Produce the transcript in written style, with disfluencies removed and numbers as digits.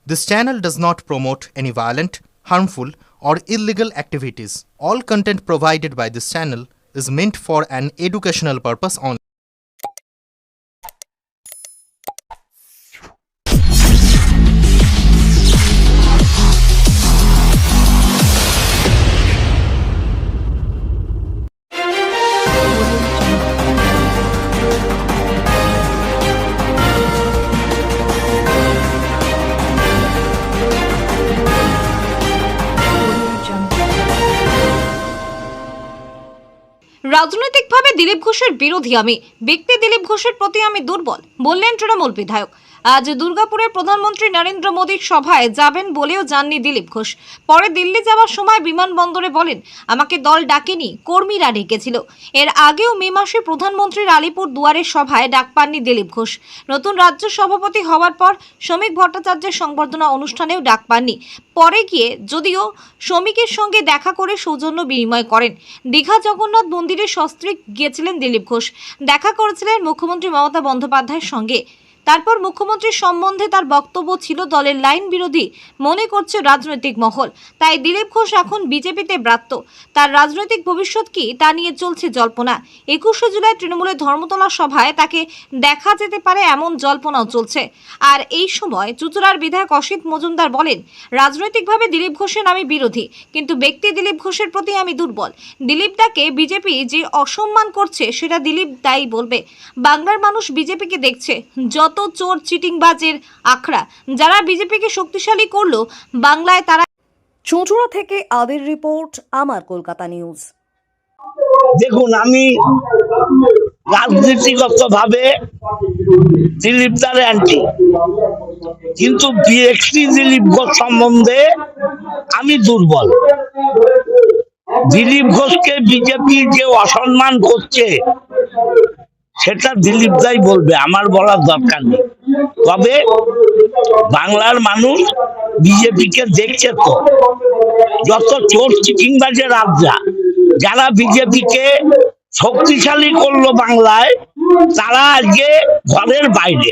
This channel does not promote any violent, harmful, or illegal activities. All content provided by this channel is meant for an educational purpose only. রাজনৈতিকভাবে দিলীপ ঘোষের বিরোধী আমি, ব্যক্তি দিলীপ ঘোষের প্রতি আমি দুর্বল, বললেন তৃণমূল বিধায়ক। আজ দুর্গাপুরে প্রধানমন্ত্রী নরেন্দ্র মোদীর সভায় যাবেন বলেও জাননি দিলীপ ঘোষ। পরে দিল্লি যাওয়ার সময় বিমানবন্দরে বলেন, আমাকে দল ডাকেনি, কর্মীরা ডেকেছিল। এর আগেও মে মাসে প্রধানমন্ত্রীর আলিপুর দুয়ারের সভায় ডাক পাননি দিলীপ ঘোষ। নতুন রাজ্য সভাপতি হওয়ার পর শ্রমিক ভট্টাচার্যের সংবর্ধনা অনুষ্ঠানেও ডাক পাননি। পরে গিয়ে যদিও শ্রমিকের সঙ্গে দেখা করে সৌজন্য বিনিময় করেন। দীঘা জগন্নাথ মন্দিরে সস্ত্রীক গিয়েছিলেন দিলীপ ঘোষ, দেখা করেছিলেন মুখ্যমন্ত্রী মমতা বন্দ্যোপাধ্যায়ের সঙ্গে। তারপর মুখ্যমন্ত্রীর সম্বন্ধে তার বক্তব্য ছিল দলের লাইন বিরোধী মনে করছে রাজনৈতিক মহল। তাই দিলীপ ঘোষ এখন বিজেপিতে ব্রাত্য। তার রাজনৈতিক ভবিষ্যৎ কি তা নিয়ে চলছে জল্পনা। 21শে জুলাই তৃণমূলের ধর্মতলা সভায় তাকে দেখা যেতে পারে এমন জল্পনাও চলছে। আর এই সময় চুঁচুড়ার বিধায়ক অসিত মজুমদার বলেন, রাজনৈতিকভাবে দিলীপ ঘোষের আমি বিরোধী, কিন্তু ব্যক্তি দিলীপ ঘোষের প্রতি আমি দুর্বল। দিলীপ দাকে বিজেপি যে অসম্মান করছে সেটা দিলীপ দাই বলবে। বাংলার মানুষ বিজেপিকে দেখছে যত চোর চিটিংবাজের আখড়া, যারা বিজেপিকে শক্তিশালী করলো বাংলায় তারা। চুঁচুড়া থেকে আদির রিপোর্ট, আমার কলকাতা নিউজ। দেখুন, আমি রাজনীতিগতভাবে দিলীপ দার অ্যান্টি, কিন্তু ব্যক্তি দিলীপ ঘোষ সম্বন্ধে আমি দুর্বল। দিলীপ ঘোষকে বিজেপি যে অসম্মান করছে সেটা দিলীপ দাই বলবে, আমার বলার দরকার নেই। তবে বাংলার মানুষ বিজেপিকে দেখছে তো, যত চোর চিটিংবাজের আড্ডা, যারা বিজেপিকে শক্তিশালী করলো বাংলায়, তারা আজকে ঘরের বাইরে।